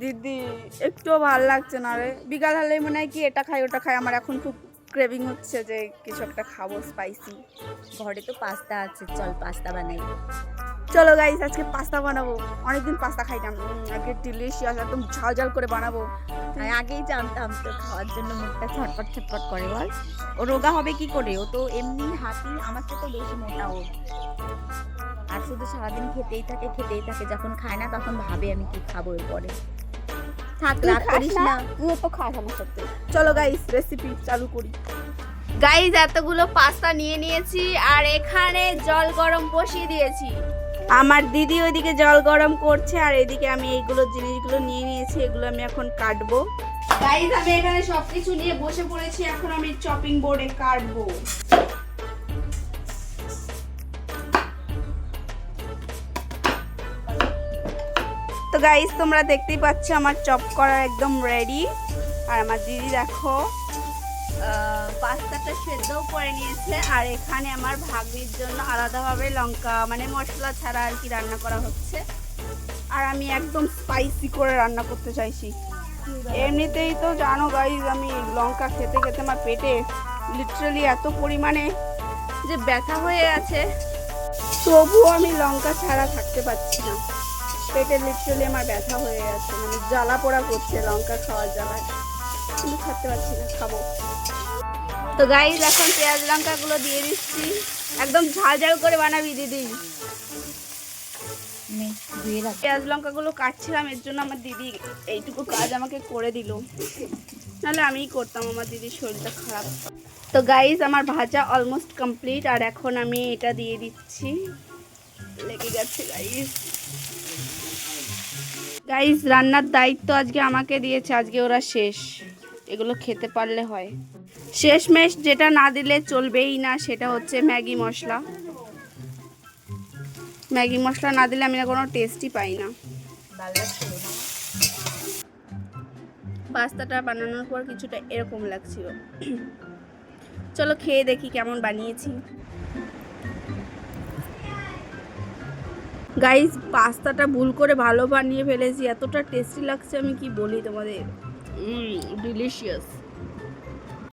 দিদি, একটুও ভালো লাগছে না রে। বিকাল হলেই মনে হয় কি এটা খাই ওটা খাই। আমার এখন খুব ক্রেভিং হচ্ছে যে কিছু একটা খাবো স্পাইসি। ঘরে তো পাস্তা আছে, চল পাস্তা বানাই। চলো গাইস, আজকে পাস্তা বানাবো। অনেকদিন পাস্তা খাই না। আজকে ডিলিশিয়াস একদম ঝাল ঝাল করে বানাবো। আমি আগেই জানতাম তো খাওয়ার জন্য মুখটা ছটপট ছটপট করে। বল, ও রোগা হবে কি করে? ও তো এমনি হাতি, আমার থেকে বেশি মোটা ও। আর শুধু সারাদিন খেতেই থাকে। যখন খায় না তখন ভাবে আমি কি খাবো এরপরে। থাক, রাগ করিস না। তুই তো খাস আমার সাথে। চলো গাইস, রেসিপি চালু করি। গাইস, এতগুলো পাস্তা নিয়ে নিয়েছি আর এখানে জল গরম বসিয়ে দিয়েছি। আমার দিদি ওইদিকে জল গরম করছে আর এদিকে আমি এইগুলো জিনিসগুলো নিয়ে নিয়েছি। এগুলো আমি এখন কাটবো। গাইস, আমি এখানে সবকিছু নিয়ে বসে পড়েছি। এখন আমি চপিং বোর্ডে কাটবো। তো গাইস, তোমরা দেখতেই পাচ্ছ আমার চপ করা একদম রেডি। আর আমার দিদি দেখো পাস্তাটা সেদ্ধও করে নিয়েছে। আর এখানে আমার ভাগ্নির জন্য আলাদাভাবে লঙ্কা মানে মশলা ছাড়া আর কি রান্না করা হচ্ছে। আর আমি একদম স্পাইসি করে রান্না করতে চাইছি। এমনিতেই তো জানো গাইস, আমি লঙ্কা খেতে খেতে আমার পেটে লিটারালি এত পরিমাণে যে ব্যথা হয়ে আছে, তবুও আমি লঙ্কা ছাড়া থাকতে পারছি না। পেটে লিটারালি আমার ব্যথা হয়ে আছে, মানে জ্বালা পোড়া করছে লঙ্কা খাওয়ার জ্বালায়, কিন্তু খেতে পারছি না, খাবো। তো গাইস, এখন পেঁয়াজ লঙ্কাগুলো দিয়ে দিচ্ছি। একদম ঝাল ঝাল করে বানাবি দিদি। পেঁয়াজ লঙ্কাগুলো কাটছিলাম, এর জন্য আমার দিদি এইটুকু কাজ আমাকে করে দিল, নাহলে আমিই করতাম। আমার দিদির শরীরটা খারাপ। তো গাইস, আমার ভাজা অলমোস্ট কমপ্লিট। আর এখন আমি এটা দিয়ে দিচ্ছি। লেগে গেছে গাইস। গাইস, রান্নার দায়িত্ব আজকে আমাকে দিয়েছে। আজকে ওরা শেষ, এগুলো খেতে পারলে হয়। শেষমেশ যেটা না দিলে চলবেই না, সেটা হচ্ছে ম্যাগি মশলা। ম্যাগি মশলা না দিলে আমি না কোনো টেস্টই পাই না। পাস্তাটা বানানোর পর কিছুটা এরকম লাগছিল। চলো খেয়ে দেখি কেমন বানিয়েছি। গাইস, পাস্তাটা ভুল করে ভালো বানিয়ে ফেলেছি। এতটা টেস্টি লাগছে আমি কি বলি তোমাদের। ডিলিশিয়াস।